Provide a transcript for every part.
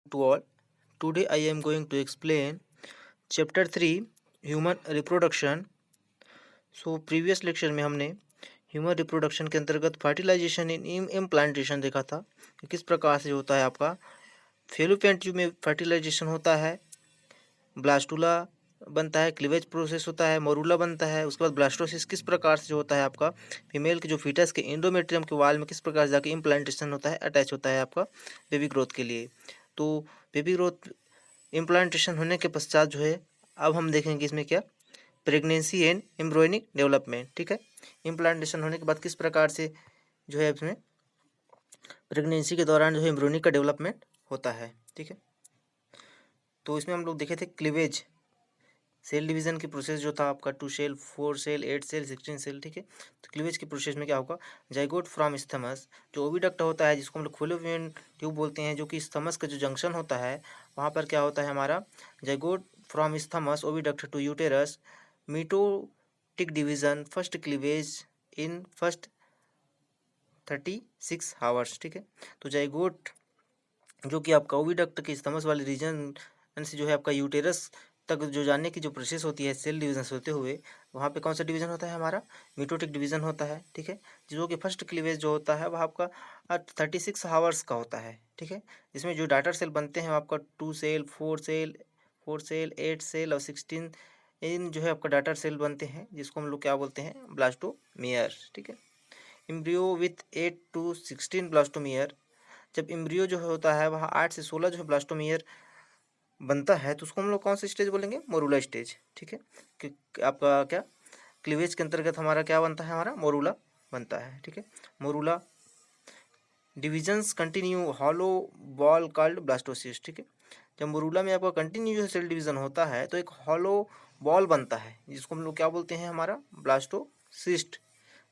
To all, today I am going to explain chapter 3 human reproduction. Previous lecture में हमने human reproduction के अंतर्गत fertilisation इन implantation देखा था कि किस प्रकार से होता है आपका फेलोपियन ट्यूब में फर्टिलाइजेशन होता है, ब्लास्टुला बनता है, क्लीवेज प्रोसेस होता है, मोरूला बनता है, उसके बाद ब्लास्टोसिस किस प्रकार से होता है आपका फीमेल के जो फीटस के एंडोमेट्रियम के वाल में किस प्रकार से जाके इम्प्लांटेशन होता है, अटैच होता है आपका बेबी ग्रोथ के लिए। तो बेबी ग्रोथ इम्प्लांटेशन होने के पश्चात जो है अब हम देखेंगे इसमें क्या प्रेगनेंसी एंड एम्ब्रॉयनिक डेवलपमेंट। ठीक है, इम्प्लांटेशन होने के बाद किस प्रकार से जो है इसमें प्रेगनेंसी के दौरान जो है एम्ब्रॉयनिक का डेवलपमेंट होता है। ठीक है, तो इसमें हम लोग देखे थे क्लीवेज सेल डिवीजन की प्रोसेस जो था आपका 2 सेल 4 सेल 8 सेल 16 सेल। ठीक है, तो क्लीवेज की प्रोसेस में क्या होगा जाइगोट फ्रॉम स्थमस जो ओविडक्ट होता है जिसको हम लोग फेलोपियन ट्यूब बोलते हैं, जो कि स्थमस का जो जंक्शन होता है वहाँ पर क्या होता है हमारा zygote from isthmus oviduct to uterus mitotic division first cleavage in first 36 hours. ठीक है, तो जाइगोट जो कि आपका ओविडक्ट के स्थमस वाले रीजन से जो है आपका यूटेरस तक जो जाने की जो प्रोसेस होती है सेल डिवीजन से होते हुए वहाँ पे कौन सा डिवीजन होता है हमारा मीटोटिक डिवीजन होता है। ठीक है, जो कि फर्स्ट क्लीवेज जो होता है वह आपका 36 आवर्स का होता है। ठीक है, इसमें जो डाटर सेल बनते हैं आपका 2 सेल 4 सेल 8 सेल और 16 इन जो है आपका डाटर सेल बनते हैं जिसको हम लोग क्या बोलते हैं ब्लास्टोमेयर। ठीक है, एम्ब्रियो विथ 8 to 16 ब्लास्टोमेयर। जब एम्ब्रियो जो होता है वह 8 से 16 जो है ब्लास्टोमेयर बनता है तो उसको हम लोग कौन सा स्टेज बोलेंगे मोरूला स्टेज। ठीक है, कि आपका क्या क्लीवेज के अंतर्गत हमारा क्या बनता है हमारा मोरूला बनता है। ठीक है, morula divisions continue hollow ball called blastocyst. ठीक है, जब मोरूला में आपका कंटिन्यू जो सेल डिवीजन होता है तो एक हॉलो बॉल बनता है जिसको हम लोग क्या बोलते हैं हमारा ब्लास्टोसिस्ट।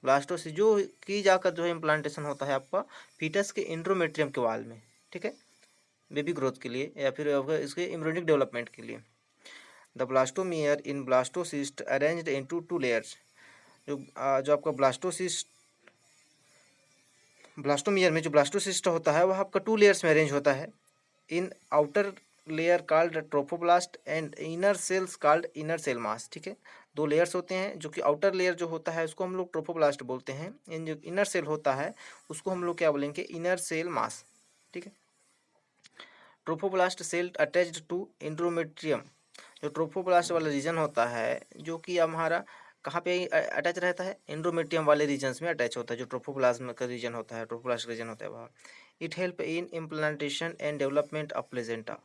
ब्लास्टोसिस्ट जो की जाकर जो है इम्प्लांटेशन होता है आपका फीटस के इंट्रोमेट्रियम के वाल में। ठीक है, बेबी ग्रोथ के लिए या फिर इसके एम्ब्रियोनिक डेवलपमेंट के लिए। The blastomere in blastocyst arranged into 2 layers. जो आपका ब्लास्टोमियर में जो ब्लास्टोसिस्ट होता है वह आपका 2 लेयर्स में अरेंज होता है। In outer layer called trophoblast and inner cells called inner cell mass. ठीक है, 2 लेयर्स होते हैं जो कि आउटर लेयर जो होता है उसको हम लोग ट्रोफोब्लास्ट बोलते हैं, इन जो इनर सेल होता है उसको हम लोग क्या बोलेंगे इनर सेल मास। ठीक है, trophoblast cell attached to endometrium. जो ट्रोफोब्लास्ट वाला रीजन होता है जो कि हमारा कहाँ पे अटैच रहता है एंडोमेट्रियम वाले रीजन्स में अटैच होता है। जो ट्रोफोप्लाज्म का रीजन होता है ट्रोफोब्लास्ट रीजन होता है वह it help in implantation and development of placenta.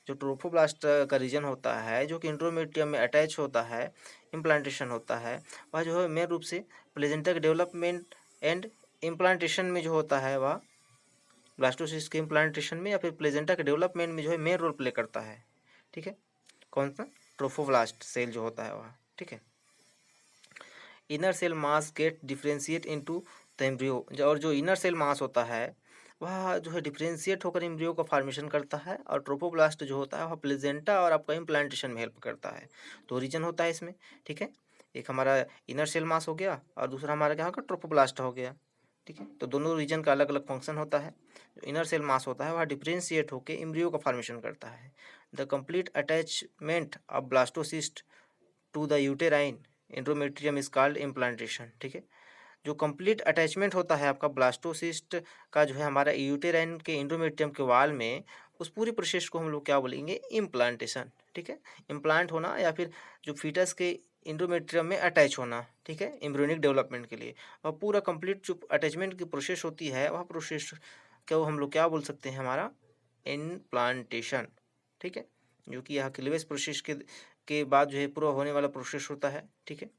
जो ट्रोफोब्लास्ट का रीजन होता है जो कि एंडोमेट्रियम में अटैच होता है इम्प्लांटेशन होता है वह जो है मेन रूप से प्लेजेंटा के डेवलपमेंट एंड इम्प्लांटेशन में जो होता है वह ब्लास्टोसिस्ट के इम्प्लांटेशन में या फिर प्लेजेंटा के डेवलपमेंट में जो है मेन रोल प्ले करता है। ठीक है, कौन सा ट्रोफोब्लास्ट सेल जो होता है वह। ठीक है, inner cell mass get differentiate into the embryo. और जो इनर सेल मास होता है वह जो है डिफ्रेंशिएट होकर एम्ब्रियो का फॉर्मेशन करता है और ट्रोफोब्लास्ट जो होता है वह प्लेजेंटा और आपका इम्प्लांटेशन में हेल्प करता है। तो रीजन होता है इसमें। ठीक है, एक हमारा इनर सेल मास हो गया और दूसरा हमारा क्या होगा ट्रोफोब्लास्ट हो गया। ठीक है, तो दोनों रीजन का अलग अलग फंक्शन होता है। जो इनर सेल मास होता है वह डिफ्रेंशिएट होकर एम्ब्रियो का फॉर्मेशन करता है। The complete attachment of blastocyst to the uterine endometrium is called implantation. ठीक है, जो कंप्लीट अटैचमेंट होता है आपका ब्लास्टोसिस्ट का जो है हमारा यूटेराइन के एंडोमेट्रियम के वाल में उस पूरी प्रोसेस को हम लोग क्या बोलेंगे इम्प्लांटेशन। ठीक है, इम्प्लांट होना या फिर जो फीटस के एंडोमेट्रियम में अटैच होना। ठीक है, एम्ब्रियोनिक डेवलपमेंट के लिए और पूरा कंप्लीट जो अटैचमेंट की प्रोसेस होती है वह प्रोसेस को हम लोग क्या बोल सकते हैं हमारा इम्प्लांटेशन। ठीक है, जो कि यहाँ क्लीवेज प्रोसेस के बाद जो है पूरा होने वाला प्रोसेस होता है। ठीक है,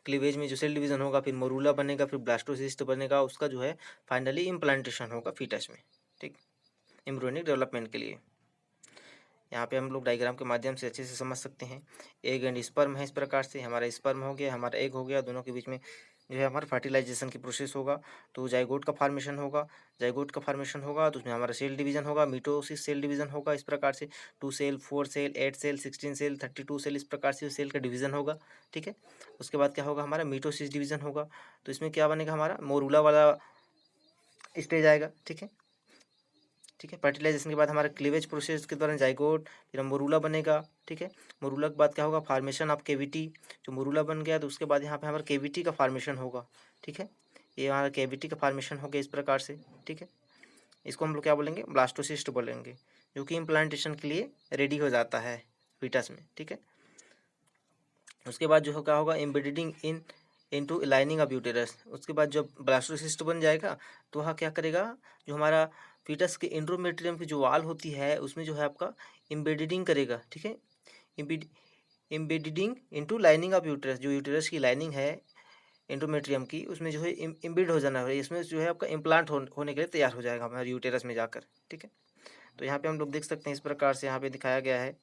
क्लीवेज में जो सेल डिवीजन होगा फिर मोरूला बनेगा फिर ब्लास्टोसिस्ट बनेगा उसका जो है फाइनली इम्प्लांटेशन होगा फीटस में। ठीक, एम्ब्रियोनिक डेवलपमेंट के लिए यहाँ पे हम लोग डायग्राम के माध्यम से अच्छे से समझ सकते हैं। एग एंड स्पर्म है, इस प्रकार से हमारा स्पर्म हो गया हमारा एग हो गया, दोनों के बीच में जो है हमारा फर्टिलाइजेशन की प्रोसेस होगा तो जाइगोट का फॉर्मेशन होगा। जाइगोट का फॉर्मेशन होगा तो उसमें हमारा सेल डिवीजन होगा, मीटोसिस सेल डिवीजन होगा। इस प्रकार से 2 cell 4 cell 8 cell 16 cell 32 cell इस प्रकार से सेल का डिवीजन होगा। ठीक है, उसके बाद क्या होगा हमारा मीटोसिस डिवीजन होगा तो इसमें क्या बनेगा हमारा मोरूला वाला स्टेज आएगा। ठीक है, ठीक है। फर्टिलाइजेशन के बाद हमारा क्लीवेज प्रोसेस के दौरान जाइगोट, फिर मोरूला बनेगा। ठीक है। मोरूला के बाद क्या होगा, फार्मेशन ऑफ केविटी। जो मोरूला बन गया तो उसके बाद यहाँ पे हमारा केविटी का फार्मेशन होगा। ठीक है। ये हमारा केविटी का फार्मेशन हो गया इस प्रकार से। ठीक है। इसको हम लोग क्या बोलेंगे, ब्लास्टोसिस्ट बोलेंगे, जो कि इम्प्लांटेशन के लिए रेडी हो जाता है फीटस में। ठीक है। उसके बाद जो क्या होगा, embedding into lining of uterus. उसके बाद जब ब्लास्टोसिस्ट बन जाएगा तो वह क्या करेगा, जो हमारा फीटस के एंडोमेट्रियम की जो वाल होती है उसमें जो है आपका एम्बेडिंग करेगा। ठीक है। Embedding into lining of uterus, जो यूटेरस की लाइनिंग है एंडोमेट्रियम की, उसमें जो है इम्बिड हो जाना है, इसमें जो है आपका इम्प्लांट होने के लिए तैयार हो जाएगा हमारे यूटेरस में जाकर। ठीक है। तो यहाँ पे हम लोग देख सकते हैं इस प्रकार से यहाँ पे दिखाया गया है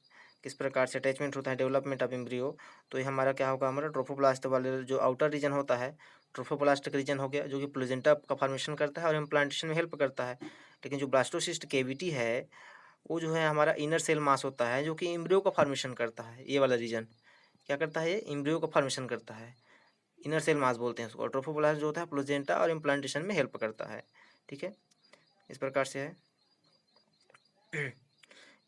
किस प्रकार से अटैचमेंट होता है, डेवलपमेंट ऑफ एम्ब्रियो। तो ये हमारा क्या होगा, हमारा ट्रोफोप्लास्ट वाले जो आउटर रीजन होता है, ट्रोफोप्लास्टिक रीजन हो गया, जो कि प्लेजेंटा का फॉर्मेशन करता है और इम्प्लांटेशन में हेल्प करता है। लेकिन जो ब्लास्टोसिस्ट केविटी है वो जो है हमारा इनर सेल मास होता है, जो कि एम्ब्रियो का फॉर्मेशन करता है। ये वाला रीजन क्या करता है, ये एम्ब्रियो का फॉर्मेशन करता है, इनर सेल मास बोलते हैं उसको। और ट्रोफोप्लास्ट जो होता है प्लेजेंटा और इम्प्लांटेशन में हेल्प करता है। ठीक है। इस प्रकार से है।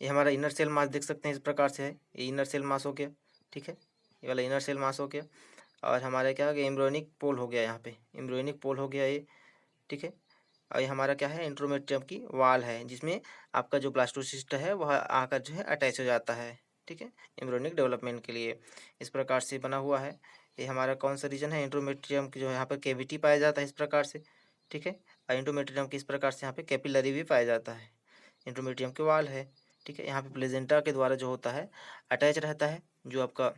ये हमारा इनर सेल मास देख सकते हैं इस प्रकार से है, ये इनर सेल मास हो गया। ठीक है। ये वाला इनर सेल मास हो गया। और हमारा क्या हो गया, एम्ब्रियोनिक पोल हो गया, यहाँ पे एम्ब्रियोनिक पोल हो गया ये। ठीक है। और ये हमारा क्या है, इंट्रोमेट्रियम की वाल है, जिसमें आपका जो ब्लास्टोसिस्ट है वह आकर जो है अटैच हो जाता है। ठीक है। एम्ब्रियोनिक डेवलपमेंट के लिए इस प्रकार से बना हुआ है। ये हमारा कौन सा रीजन है, इंट्रोमेट्रियम की जो है यहाँ पर केविटी पाया जाता है इस प्रकार से। ठीक है। और इंट्रोमेट्रियम की इस प्रकार से यहाँ पे कैपिलरी भी पाया जाता है, इंट्रोमेट्रियम के वाल है। ठीक है। यहाँ पे प्लेजेंटा के द्वारा जो होता है अटैच रहता है जो आपका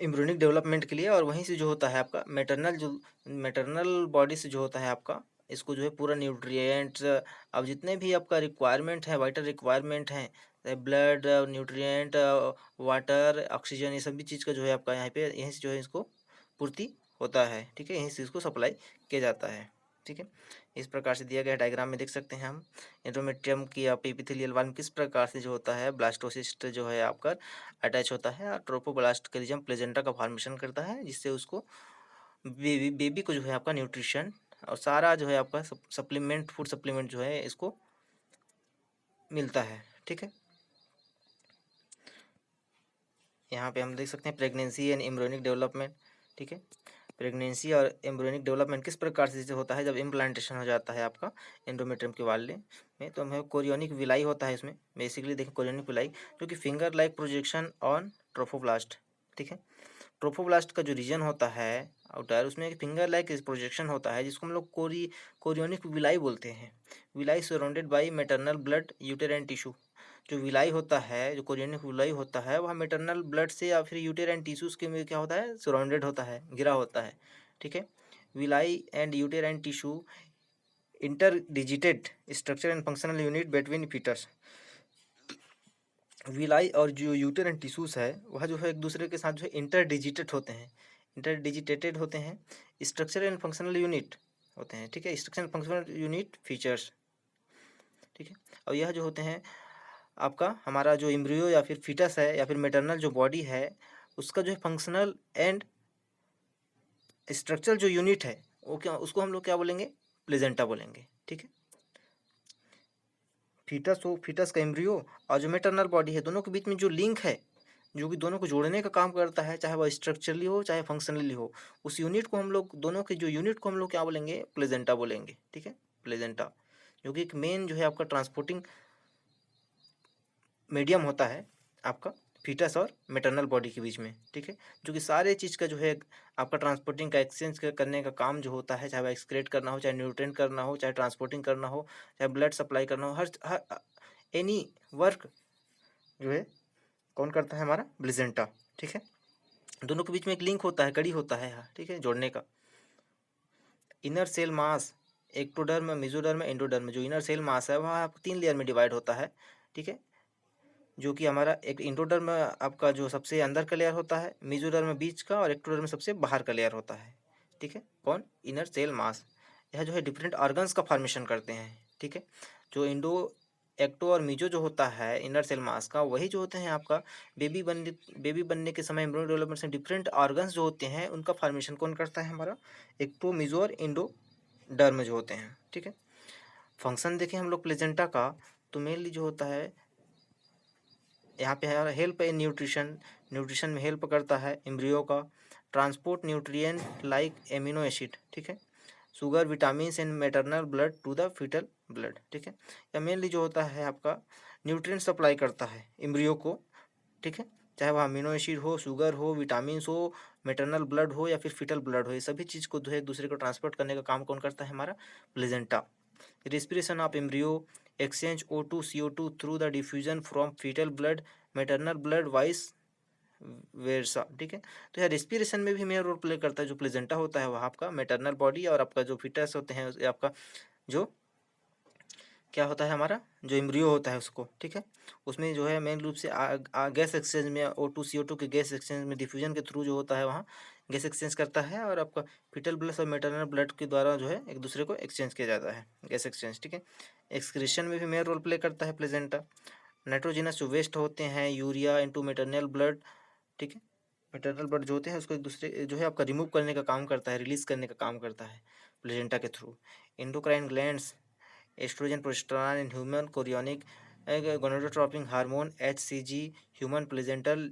एम्ब्रियोनिक डेवलपमेंट के लिए, और वहीं से जो होता है आपका मैटरनल बॉडी से जो होता है आपका, इसको जो है पूरा न्यूट्रिएंट्स, अब जितने भी आपका रिक्वायरमेंट है, वाइटल रिक्वायरमेंट है, ब्लड, न्यूट्रिएंट, वाटर, ऑक्सीजन, ये सभी चीज़ का जो है आपका यहाँ पे यहीं से जो है इसको पूर्ति होता है। ठीक है। यहीं से इसको सप्लाई किया जाता है। ठीक है। इस प्रकार से दिया गया डायग्राम में देख सकते हैं हम एंडोमेट्रियम की आप एपिथेलियल वॉल में किस प्रकार से जो होता है ब्लास्टोसिस्ट जो है आपका अटैच होता है और ट्रोपोब्लास्ट का रीजन प्लेजेंटा का फॉर्मेशन करता है, जिससे उसको बेबी को जो है आपका न्यूट्रिशन और सारा जो है आपका सप्लीमेंट, फूड सप्लीमेंट जो है इसको मिलता है। ठीक है। यहाँ पे हम देख सकते हैं प्रेगनेंसी एंड एम्ब्रियोनिक डेवलपमेंट। ठीक है। प्रेगनेंसी और एम्ब्रियोनिक डेवलपमेंट किस प्रकार से होता है, जब इम्प्लांटेशन हो जाता है आपका एंडोमेट्रियम के वाले में, तो हमें कोरियोनिक विलाई होता है इसमें। बेसिकली देखें कोरियोनिक विलाई, जो कि finger like projection on trophoblast. ठीक है। ट्रोफोब्लास्ट का जो रीजन होता है आउटर, उसमें एक फिंगर लाइक प्रोजेक्शन होता है, जिसको हम लोग कोरियोनिक विलाई बोलते हैं। Villi surrounded by maternal blood, uterine tissue. जो विलाई होता है, जो कोरियोनिक विलाई होता है, वह मैटरनल ब्लड से या फिर यूटेराइन टिश्यूज के में क्या होता है, सराउंडेड होता है, घिरा होता है। ठीक है। Villi and uterine tissue interdigitated structure and functional unit between foetus. Villi और जो यूटेराइन टिश्यूज है वह जो है एक दूसरे के साथ जो है इंटरडिजिटेड होते हैं, इंटरडिजिटेटेड होते हैं, स्ट्रक्चर एंड फंक्शनल यूनिट होते हैं। ठीक है। Structure and functional unit features. ठीक है। और यह जो होते हैं आपका हमारा जो एम्ब्रियो या फिर फीटस है या फिर मैटरनल जो बॉडी है, उसका जो है फंक्शनल एंड स्ट्रक्चरल जो यूनिट है वो क्या, उसको हम लोग क्या बोलेंगे, प्लेजेंटा बोलेंगे। ठीक है। फीटस का एम्ब्रियो और जो मैटरनल बॉडी है, दोनों के बीच में जो लिंक है, जो कि दोनों को जोड़ने का काम करता है, चाहे वह स्ट्रक्चरली हो चाहे फंक्शनली हो, उस यूनिट को हम लोग, दोनों के जो यूनिट को हम लोग क्या बोलेंगे, प्लेजेंटा बोलेंगे। ठीक है। प्लेजेंटा जो कि एक मेन जो है आपका ट्रांसपोर्टिंग मीडियम होता है आपका फीटस और मैटरनल बॉडी के बीच में। ठीक है। जो कि सारे चीज़ का जो है आपका ट्रांसपोर्टिंग का एक्सचेंज करने का काम जो होता है, चाहे वह एक्सक्रेट करना हो, चाहे न्यूट्रिएंट करना हो, चाहे ट्रांसपोर्टिंग करना हो, चाहे ब्लड सप्लाई करना हो, हर एनी वर्क जो है कौन करता है, हमारा प्लेजेंटा। ठीक है। दोनों के बीच में एक लिंक होता है, कड़ी होता है यहाँ। ठीक है। जोड़ने का inner cell mass, ectoderm, mesoderm, endoderm. जो इनर सेल मास है वह 3 लेयर में डिवाइड होता है। ठीक है। जो कि हमारा एक इंट्रोडर्म आपका जो सबसे अंदर का लेयर होता है, मेसोडर्म बीच का, और एक्टोडर्म सबसे बाहर का लेयर होता है। ठीक है। कौन, इनर सेल मास। यह जो है डिफरेंट ऑर्गन्स का फॉर्मेशन करते हैं। ठीक है। जो इंडो एक्टो और मीजो जो होता है इनर सेल मास का, वही जो होते हैं आपका बेबी बनने के समय एम्ब्रियो डेवलपमेंट से डिफरेंट ऑर्गन्स जो होते हैं उनका फॉर्मेशन कौन करता है, हमारा एक्टो, मीजो और इंडोडर्म जो होते हैं। ठीक है। फंक्शन देखें हम लोग प्लेजेंटा का, तो मेनली जो होता है यहाँ पे है हेल्प इन न्यूट्रिशन, न्यूट्रिशन में हेल्प करता है एम्ब्रियो का, transport nutrient like amino acid, ठीक है, sugar, vitamin and maternal blood to the foetal blood, ठीक है। या मेनली जो होता है आपका न्यूट्रिएंट सप्लाई करता है एम्ब्रियो को, ठीक है, चाहे वह अमीनो एसिड हो, शुगर हो, विटामिन हो, मैटरनल ब्लड हो या फिर फीटल ब्लड हो, ये सभी चीज़ को जो है एक दूसरे को ट्रांसपोर्ट करने का काम कौन करता है, हमारा placenta. respiration of embryo, exchange O2 CO2 through the diffusion from fetal blood, maternal blood vice versa, ठीक है। तो यह रेस्पिरेशन में भी मेन रोल प्ले करता है। जो प्लेजेंटा होता है वह आपका मैटरनल बॉडी और आपका जो फीटस होते हैं आपका जो क्या होता है हमारा जो एम्ब्रियो होता है उसको, ठीक है, उसमें जो है मेन रूप से गैस एक्सचेंज में O2 CO2 के गैस एक्सचेंज में डिफ्यूजन के थ्रू जो होता है वहाँ गैस एक्सचेंज करता है और आपका फीटल ब्लड और मैटरनल ब्लड के द्वारा जो है एक दूसरे को एक्सचेंज किया जाता है, गैस एक्सचेंज, ठीक है। एक्सक्रीशन में भी मेन रोल प्ले करता है प्लेजेंटा। नाइट्रोजिनस जो वेस्ट होते हैं यूरिया इंटू मैटरनल ब्लड, ठीक है, मैटरनल ब्लड जो होते हैं उसको एक दूसरे जो है आपका रिमूव करने का काम करता है, रिलीज करने का काम करता है प्लेजेंटा के थ्रू। Endocrine glands, oestrogen, progesterone in human, chorionic gonadotropic hormone HCG, human placental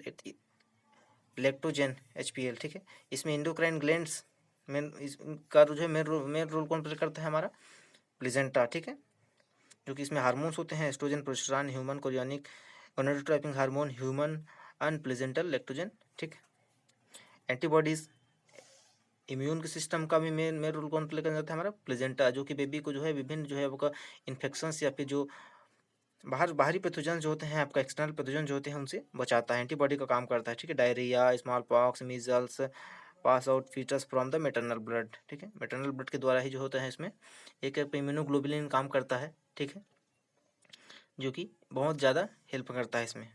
lactogen HPL, ठीक है। इसमें एंडोक्राइन ग्लैंड्स मेन इसका जो है मेन रोल कौन प्ले करता है, हमारा प्लेजेंटा, ठीक है, जो कि इसमें हार्मोन्स होते हैं estrogen, progesterone, human chorionic gonadotropic hormone, human placental lactogen, ठीक। एंटीबॉडीज, इम्यून के सिस्टम का भी मेन मेन रोल कौन प्ले कर जाता है, हमारा प्लेजेंटा, जो कि बेबी को जो है विभिन्न जो है आपका इन्फेक्शंस या फिर जो बाहरी पैथोजन जो होते हैं आपका एक्सटर्नल पैथोजन जो होते हैं उनसे बचाता है, एंटीबॉडी का काम करता है, ठीक है। Diarrhoea, smallpox, measles, pass out foetus from the maternal blood, ठीक है, मैटरनल ब्लड के द्वारा ही जो होता है इसमें एक इम्यूनोग्लोबुलिन काम करता है, ठीक है, जो कि बहुत ज़्यादा हेल्प करता है इसमें।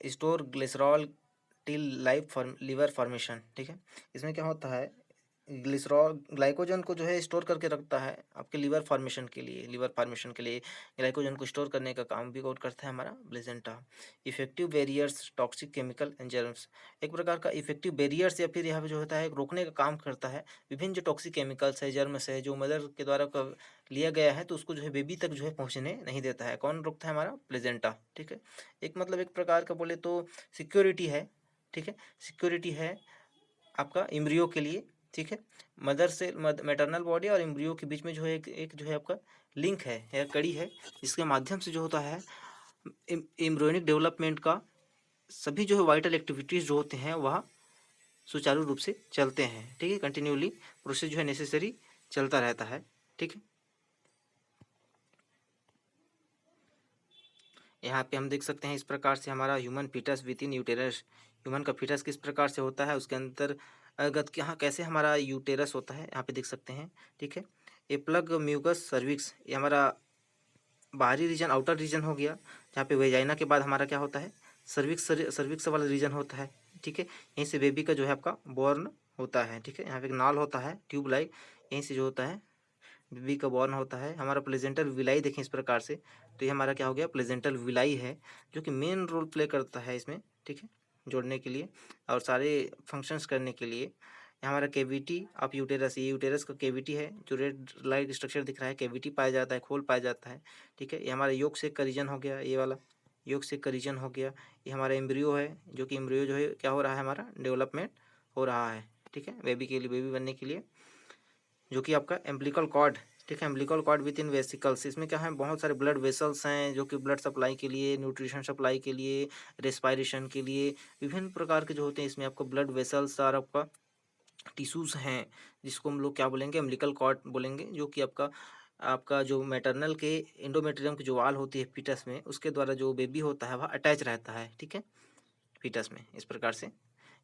Store glycerol till liver formation, ठीक है, इसमें क्या होता है ग्लिसरॉल ग्लाइकोजन को जो है स्टोर करके रखता है आपके लीवर फॉर्मेशन के लिए, ग्लाइकोजन को स्टोर करने का काम भी और करता है हमारा placenta. Effective barriers toxic chemical and germs, एक प्रकार का इफेक्टिव बैरियर्स या फिर यहाँ पे जो होता है रोकने का काम करता है विभिन्न जो टॉक्सिक केमिकल्स है, जर्म्स है, जो मदर के द्वारा लिया गया है तो उसको जो है बेबी तक जो है पहुँचने नहीं देता है, कौन रोकता है, हमारा प्लेजेंटा, ठीक है। एक मतलब एक प्रकार का बोले तो सिक्योरिटी है, ठीक है, सिक्योरिटी है आपका एम्ब्रियो के लिए, ठीक है। मदर से मैटरनल बॉडी और एम्ब्रियो के बीच में जो है एक जो है आपका लिंक है या कड़ी है, जिसके माध्यम से जो होता है एम्ब्रियोनिक डेवलपमेंट का सभी जो है वाइटल एक्टिविटीज़ जो होते हैं वह सुचारू रूप से चलते हैं, ठीक है, कंटिन्यूली प्रोसेस जो है नेसेसरी चलता रहता है, ठीक है। यहाँ पे हम देख सकते हैं इस प्रकार से हमारा human foetus within uterus, human का फीटस किस प्रकार से होता है उसके अंदर अगत यहाँ कैसे हमारा यूटेरस होता है यहाँ पे देख सकते हैं, ठीक है। ए प्लग म्यूकस सर्विक्स, ये हमारा बाहरी रीजन आउटर रीजन हो गया, जहाँ पे वेजाइना के बाद हमारा क्या होता है सर्विक्स वाला रीजन होता है, ठीक है। यहीं से बेबी का जो है आपका बॉर्न होता है, ठीक है, यहाँ पे एक नाल होता है ट्यूब लाइक, यहीं से जो होता है बेबी का बॉर्न होता है। हमारा प्लेजेंटल विलाई देखें इस प्रकार से, तो ये हमारा क्या हो गया प्लेजेंटल विलाई है, जो कि मेन रोल प्ले करता है इसमें, ठीक है, जोड़ने के लिए और सारे फंक्शंस करने के लिए। ये हमारा केविटी ऑफ यूटेरस, ये यूटेरस का केविटी है, जो रेड लाइट स्ट्रक्चर दिख रहा है, केविटी पाया जाता है, खोल पाया जाता है, ठीक है। ये हमारा योग से का रीजन हो गया, ये वाला योग से का रीजन हो गया। ये हमारा एम्ब्रियो है, जो कि एम्ब्रियो जो है क्या हो रहा है, हमारा डेवलपमेंट हो रहा है, ठीक है, बेबी के लिए, बेबी बनने के लिए, जो कि आपका एम्ब्लिकल कॉर्ड, ठीक है, एम्ब्लिकल कॉर्ड विद इन वेसिकल्स, इसमें क्या है बहुत सारे ब्लड वेसल्स हैं जो कि ब्लड सप्लाई के लिए, न्यूट्रिशन सप्लाई के लिए, रेस्पायरेशन के लिए विभिन्न प्रकार के जो होते हैं इसमें आपको ब्लड वेसल्स और आपका टिश्यूज़ हैं, जिसको हम लोग क्या बोलेंगे एम्ब्लिकल कॉर्ड बोलेंगे, जो कि आपका आपका जो मैटरनल के एंडोमेट्रियम की जो वाल होती है फीटस में, उसके द्वारा जो बेबी होता है वह अटैच रहता है, ठीक है, फीटस में। इस प्रकार से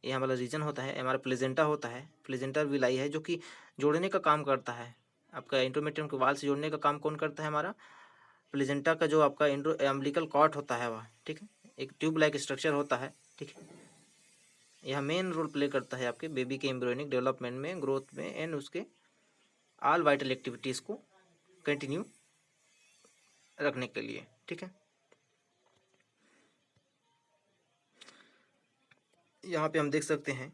ये हमारा रीजन होता है, हमारा प्लेजेंटा होता है, प्लेजेंटा विलाई है, जो कि जोड़ने का काम करता है, आपका एंडोमेट्रियम के वाल से जोड़ने का काम कौन करता है, हमारा प्लेजेंटा का जो आपका एम्ब्लिकल कॉर्ड होता है वह, ठीक है, एक ट्यूब लाइक स्ट्रक्चर होता है, ठीक है। यह मेन रोल प्ले करता है आपके बेबी के एम्ब्रियोनिक डेवलपमेंट में, ग्रोथ में एंड उसके ऑल वाइटल एक्टिविटीज़ को कंटिन्यू रखने के लिए, ठीक है। यहाँ पे हम देख सकते हैं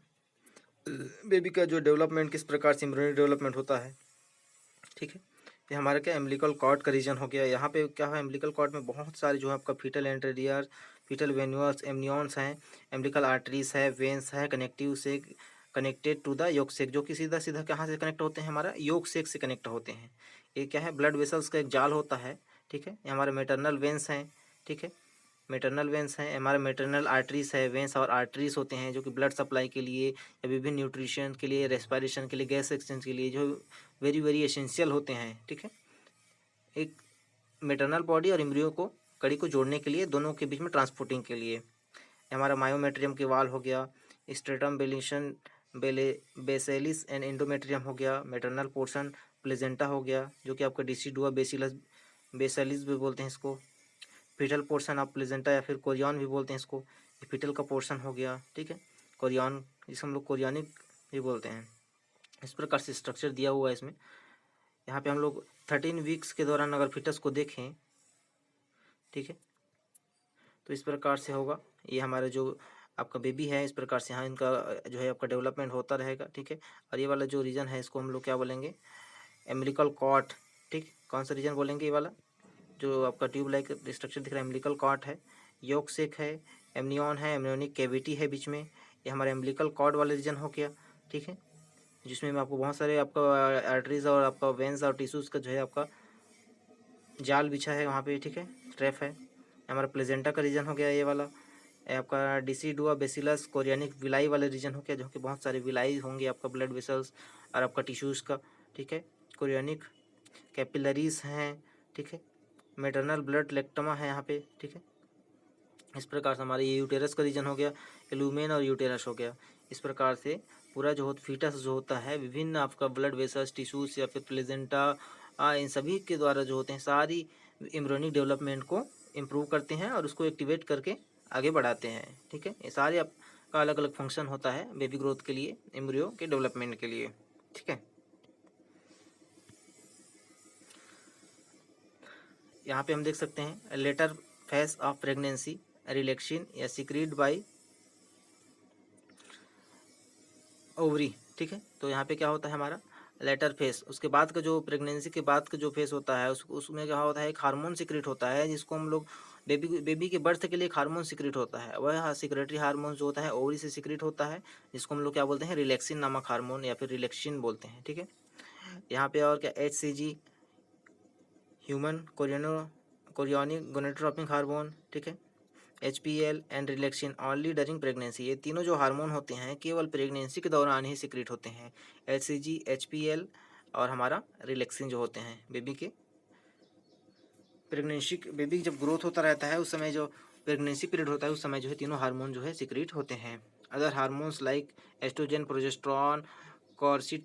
बेबी का जो डेवलपमेंट किस प्रकार से एम्ब्रियोनिक डेवलपमेंट होता है, ठीक है। ये हमारा क्या एम्बिलिकल कॉर्ड का रीजन हो गया। यहाँ पे क्या है, एम्बिलिकल कॉर्ड में बहुत सारे जो है आपका फीटल एंट्रेरियर, फीटल वेन्यूअर्स, एमनियंस हैं, एम्बिलिकल आर्टरीज है, वेन्स है, कनेक्टिव से कनेक्टेड टू द योक सेक, जो कि सीधा सीधा कहाँ से कनेक्ट होते हैं, हमारा योक सेक से कनेक्ट होते हैं। ये क्या है, ब्लड वेसल्स का एक जाल होता है, ठीक है। ये हमारे मेटरनल वेन्स हैं, ठीक है, मेटरनल वेन्स हैं। हमारे मेटरनल आर्टरीज है, वेन्स और आर्टरीज होते हैं जो कि ब्लड सप्लाई के लिए या विभिन्न न्यूट्रिशन के लिए, रेस्पिरेशन के लिए, गैस एक्सचेंज के लिए जो वेरी वेरी एसेंशियल होते हैं, ठीक है। एक मेटरनल बॉडी और एम्ब्रियो को कड़ी को जोड़ने के लिए, दोनों के बीच में ट्रांसपोर्टिंग के लिए। हमारा मायोमेट्रियम के वाल हो गया, स्ट्रेटम बेलिशन बेसेलिस एंड एंडोमेट्रियम हो गया, मेटरनल पोर्शन प्लेजेंटा हो गया जो कि आपका डिसिडुआ बेसिलस बेसेलिस भी बोलते हैं इसको, फीटल पोर्शन आप प्लेजेंटा या फिर कोरियन भी बोलते हैं इसको, ये फीटल का पोर्शन हो गया, ठीक है। कोरियन जिसे हम लोग कोरियनिक भी बोलते हैं। इस प्रकार से स्ट्रक्चर दिया हुआ है इसमें। यहाँ पे हम लोग 13 वीक्स के दौरान अगर फिटस को देखें, ठीक है, तो इस प्रकार से होगा। ये हमारा जो आपका बेबी है, इस प्रकार से यहाँ इनका जो है आपका डेवलपमेंट होता रहेगा, ठीक है। और ये वाला जो रीजन है इसको हम लोग क्या बोलेंगे, एम्बिलिकल कॉर्ड, ठीक। कौन सा रीजन बोलेंगे, ये वाला जो आपका ट्यूब लाइक स्ट्रक्चर दिख रहा है, एम्बिलिकल कॉर्ड है, योक सेक है, एमनियन है, एमनियोनिक कैविटी है बीच में, ये हमारा एम्बिलिकल कॉर्ड वाला रीजन हो गया, ठीक है, जिसमें मैं आपको बहुत सारे आपका आर्टरीज और आपका वेंस और टिश्यूज़ का जो है आपका जाल बिछा है वहाँ पे, ठीक है, ट्रैप है। हमारा प्लेजेंटा का रीजन हो गया ये वाला, आपका डिसिडुआ बेसिलस कोरियनिक विलाई वाला रीजन हो गया, जो कि बहुत सारे विलाई होंगे आपका ब्लड वेसल्स और आपका टिश्यूज़ का, ठीक है। कोरियनिक कैपिलरीज हैं, ठीक है। मेटरनल ब्लड लेक्टमा है यहाँ पे, ठीक है। इस प्रकार से हमारे ये यूटेरस का रीजन हो गया, लूमेन और यूटेरस हो गया। इस प्रकार से पूरा जो फीटस जो होता है, विभिन्न आपका ब्लड वेसल्स, टिश्यूज या फिर प्लेजेंटा, इन सभी के द्वारा जो होते हैं सारी एम्ब्रियोनिक डेवलपमेंट को इम्प्रूव करते हैं और उसको एक्टिवेट करके आगे बढ़ाते हैं, ठीक है। ये सारे आपका अलग अलग फंक्शन होता है बेबी ग्रोथ के लिए, एम्ब्रियो के डेवलपमेंट के लिए, ठीक है। यहाँ पे हम देख सकते हैं later phase of pregnancy, relaxin या सिक्रीट बाई ओवरी, ठीक है। तो यहाँ पे क्या होता है हमारा लेटर फेस, उसके बाद का जो प्रेगनेंसी के बाद का जो फेस होता है उसमें क्या होता है, एक हार्मोन सिक्रेट होता है जिसको हम लोग बेबी के बर्थ के लिए एक हार्मोन सिक्रेट होता है। वह सिक्रेटरी हार्मोन जो होता है ओवरी से सिक्रेट होता है, जिसको हम लोग क्या बोलते हैं, रिलैक्सिन नामक हार्मोन या फिर रिलैक्सिन बोलते हैं, ठीक है। यहाँ पे और क्या HCG human chorionic gonadotropic hormone, ठीक है। HPL and relaxin only during pregnancy, ये तीनों जो हार्मोन होते हैं केवल प्रेगनेंसी के दौरान ही सिक्रेट होते हैं। HCG, HPL और हमारा रिलैक्सिन जो होते हैं बेबी के प्रेगनेंसी, बेबी जब ग्रोथ होता रहता है उस समय, जो प्रेगनेंसी पीरियड होता है उस समय जो है तीनों हार्मोन जो है सिक्रेट होते हैं। Other hormones like estrogen, progesterone, कॉर्सिट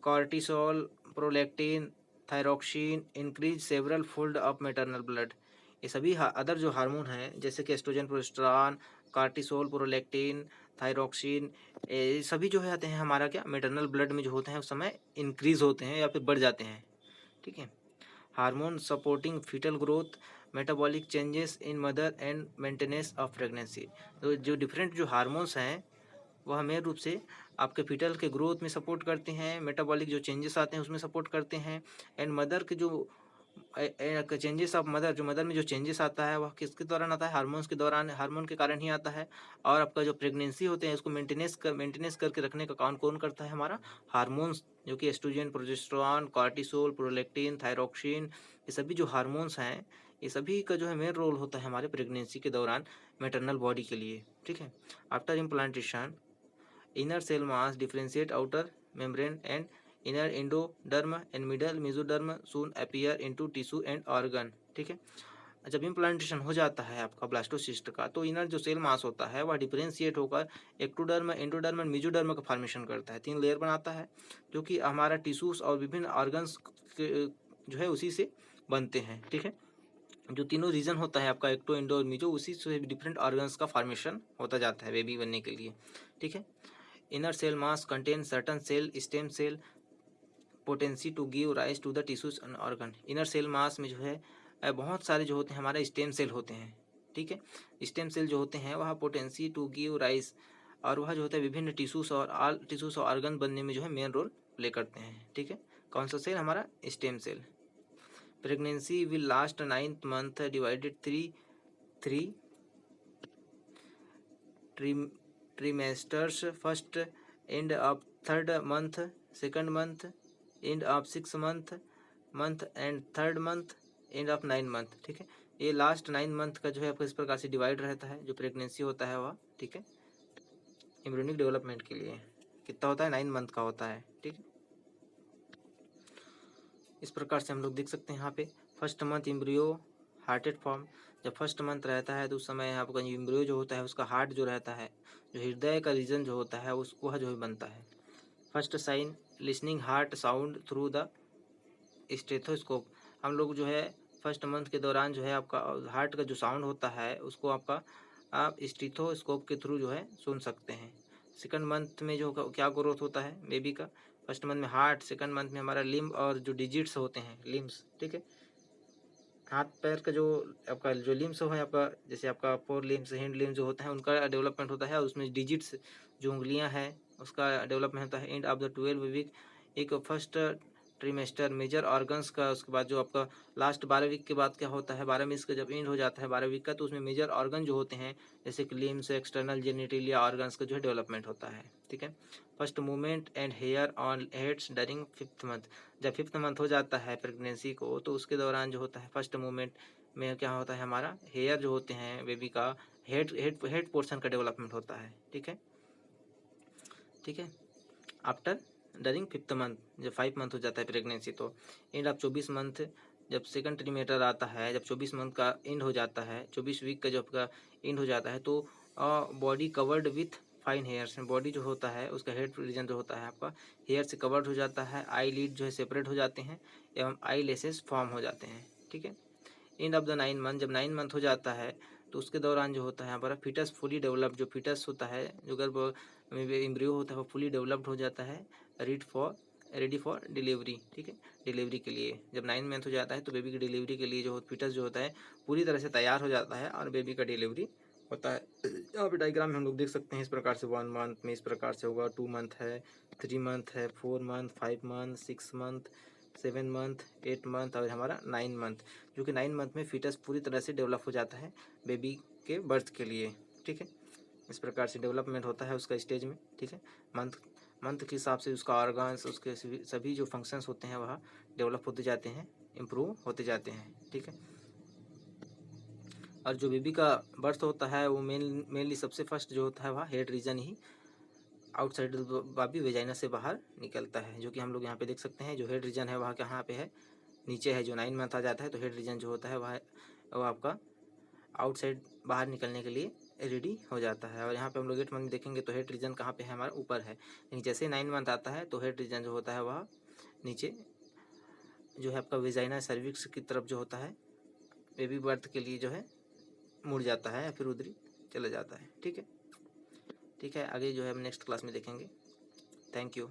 cortisol, prolactin, thyroxine increase several fold of maternal blood. ये सभी अदर जो हार्मोन हैं जैसे कि oestrogen, progesterone, cortisol, prolactin, thyroxine, ये सभी जो है आते हैं हमारा क्या मैटरनल ब्लड में जो होते हैं उस समय इंक्रीज होते हैं या फिर बढ़ जाते हैं, ठीक है। Hormone supporting foetal growth, metabolic changes in mother and maintenance of pregnancy. तो जो डिफरेंट जो हार्मोन्स हैं वह मेन रूप से आपके फीटल के ग्रोथ में सपोर्ट करते हैं, मेटाबॉलिक जो चेंजेस आते हैं उसमें सपोर्ट करते हैं, एंड मदर के जो चेंजेस ऑफ मदर, जो मदर में जो चेंजेस आता है वह किसके दौरान आता है, हार्मोन्स के दौरान, हार्मोन के कारण ही आता है। और आपका जो प्रेगनेंसी होते हैं उसको मेंटेनेंस करके रखने का काम कौन करता है, हमारा हार्मोन्स, जो कि oestrogen, progesterone, cortisol, prolactin, thyroxine, ये सभी जो हार्मोन्स हैं ये सभी का जो है मेन रोल होता है हमारे प्रेगनेंसी के दौरान मैटरनल बॉडी के लिए, ठीक है। After implantation inner cell mass differentiate outer membrane and inner endoderm and middle mesoderm soon appear into tissue and organ, ठीक है। जब इम्प्लांटेशन हो जाता है आपका ब्लास्टोसिस्ट का तो इनर जो सेल मास होता है वह डिफरेंशिएट होकर एक्टोडर्म, एंडोडर्म एंड मेसोडर्म का फॉर्मेशन करता है, 3 लेयर बनाता है जो कि हमारा टिश्यूज और विभिन्न ऑर्गन्स जो है उसी से बनते हैं, ठीक है। जो तीनों रीजन होता है आपका एक्टो, एंडो और मीजो, उसी से डिफरेंट ऑर्गन्स का फॉर्मेशन होता जाता है बेबी बनने के लिए, ठीक है। Inner cell mass contain certain cell stem cell potency to give rise to the tissues and organ. Inner cell mass में जो है बहुत सारे जो होते हैं हमारे स्टेम सेल होते हैं, ठीक है। स्टेम सेल जो होते हैं वह पोटेंसी टू गिव राइज, और वह जो होता है विभिन्न टिश्यूज और ऑर्गन बनने में जो है मेन रोल प्ले करते हैं, ठीक है। कौन सा सेल, हमारा stem cell, pregnancy will last 9th month divided three trimesters, first end of 3rd month, second month end of 6th month and 3rd month end of 9th month। ठीक है, ये लास्ट 9 मंथ का जो है आपका इस प्रकार से डिवाइड रहता है जो प्रेगनेंसी होता है वह। ठीक है, एम्ब्रियोनिक डेवलपमेंट के लिए कितना होता है, 9 मंथ का होता है। ठीक है, इस प्रकार से हम लोग देख सकते हैं यहाँ पे first month embryo hearted form. जब फर्स्ट मंथ रहता है तो उस समय आपका एम्ब्रियो जो होता है उसका हार्ट जो रहता है, जो हृदय का रीजन जो होता है उस वह जो है बनता है। First sign listening heart sound through the stethoscope. हम लोग जो है फर्स्ट मंथ के दौरान जो है आपका हार्ट का जो साउंड होता है उसको आपका आप स्टेथोस्कोप के थ्रू जो है सुन सकते हैं। सेकंड मंथ में जो क्या ग्रोथ होता है बेबी का, फर्स्ट मंथ में हार्ट, सेकंड मंथ में हमारा लिम्ब और जो डिजिट्स होते हैं लिम्स। ठीक है, हाथ पैर का जो आपका जो लिम्स है आपका, जैसे आपका फोर लिम्स हैंड लिम्स जो होता है उनका डेवलपमेंट होता है और उसमें डिजिट्स जो उंगलियां हैं उसका डेवलपमेंट होता है। एंड ऑफ द 12 वीक एक फर्स्ट ट्रीमेस्टर मेजर ऑर्गन्स का, उसके बाद जो आपका लास्ट 12 वीक के बाद क्या होता है, 12 वीक का जब एंड हो जाता है 12 वीक का, तो उसमें मेजर ऑर्गन जो होते हैं जैसे कि लिम्स एक्सटर्नल जेनिटलिया ऑर्गन्स का जो है डेवलपमेंट होता है। ठीक है, first movement and hair on heads during 5th month. जब 5th मंथ हो जाता है प्रेगनेंसी को तो उसके दौरान जो होता है फर्स्ट मूवमेंट में क्या होता है, हमारा हेयर जो होते हैं बेबी का हेड पोर्शन का डेवलपमेंट होता है। ठीक है, ठीक है, आफ्टर डरिंग 5th मंथ जब 5 मंथ हो जाता है प्रेगनेंसी तो एंड ऑफ 24 मंथ जब सेकंड ट्रीमेटर आता है, जब 24 मंथ का एंड हो जाता है, 24 वीक का जब आपका एंड हो जाता है तो body covered with fine hairs. Body जो होता है उसका हेड रीजन जो होता है आपका हेयर से कवर्ड हो जाता है, आई लीड जो है सेपरेट हो जाते हैं एवं आई लेसेस फॉर्म हो जाते हैं। ठीक है, एंड ऑफ द 9 मंथ जब 9 मंथ हो जाता है तो उसके दौरान जो होता है हमारा फिटस फुली डेवलप्ड, जो फिटस होता है जो गर्भ एम्ब्रियो होता है वो फुली डेवलप्ड हो जाता है, रेडी फॉर डिलीवरी। ठीक है, डिलीवरी के लिए जब 9 मंथ हो जाता है तो बेबी की डिलीवरी के लिए जो फिटस जो होता है पूरी तरह से तैयार हो जाता है और बेबी का डिलीवरी होता है। यहाँ पे डायग्राम में हम लोग देख सकते हैं इस प्रकार से 1 मंथ में इस प्रकार से होगा, 2 मंथ है, 3 मंथ है, 4 month, 5 month, 6 month, 7 month, 8 month और हमारा 9 मंथ, जो कि 9 मंथ में फीटस पूरी तरह से डेवलप हो जाता है बेबी के बर्थ के लिए। ठीक है, इस प्रकार से डेवलपमेंट होता है उसका स्टेज में। ठीक है, मंथ मंथ के हिसाब से उसका ऑर्गन्स उसके सभी जो फंक्शंस होते हैं वह डेवलप होते जाते हैं, इम्प्रूव होते जाते हैं। ठीक है, और जो बेबी का बर्थ होता है वो मेनली सबसे फर्स्ट जो होता है वह हेड रीजन ही आउटसाइड बाबी वेजाइना से बाहर निकलता है, जो कि हम लोग यहाँ पे देख सकते हैं। जो हेड रीजन है वह कहाँ पे है, नीचे है। जो 9 मंथ आ जाता है तो हेड रीजन जो होता है वह आपका आउटसाइड बाहर निकलने के लिए रेडी हो जाता है। और यहाँ पे हम लोग 8 मंथ में देखेंगे तो हेड रीजन कहाँ पे है, हमारा ऊपर है। लेकिन जैसे 9 मंथ आता है तो हेड रीजन जो होता है वह नीचे जो है आपका वेजाइना सर्विक्स की तरफ जो होता है बेबी बर्थ के लिए जो है मुड़ जाता है या फिर उधरी चला जाता है। ठीक है, ठीक है, आगे जो है हम नेक्स्ट क्लास में देखेंगे। Thank you.